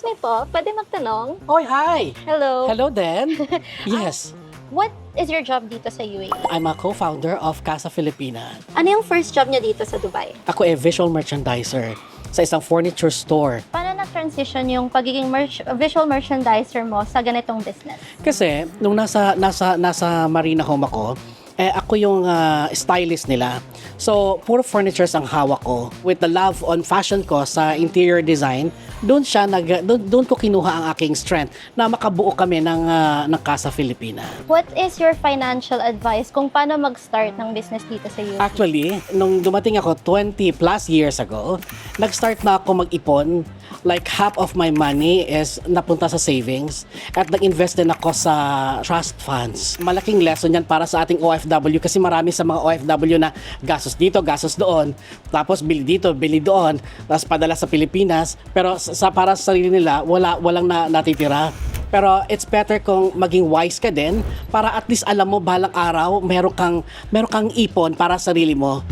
Excuse me po, pwede magtanong? Oy, hi! Hello. Hello then. Yes, What is your job dito sa UAE? I'm a co-founder of Casa Filipina. Ano yung first job niyo dito sa Dubai? Ako ay visual merchandiser sa isang furniture store. Paano na-transition yung pagiging visual merchandiser mo sa ganitong business? Kasi nung nasa Marina Home ako, ako yung stylist nila. So, puro furnitures ang hawak ko. With the love on fashion ko sa interior design, doon ko kinuha ang aking strength na makabuo kami ng Casa Filipina. What is your financial advice kung paano mag-start ng business dito sa UAE? Actually, nung dumating ako 20 plus years ago, nag-start na ako mag-ipon. Like half of my money is napunta sa savings at nag-invest din ako sa trust funds. Malaking lesson yan para sa ating OFW kasi marami sa mga OFW na gastos dito, gastos doon, tapos bili dito, bili doon, tapos padala sa Pilipinas, pero para sa sarili nila, walang natitira. Pero it's better kung maging wise ka din para at least alam mo balang araw meron kang ipon para sa sarili mo.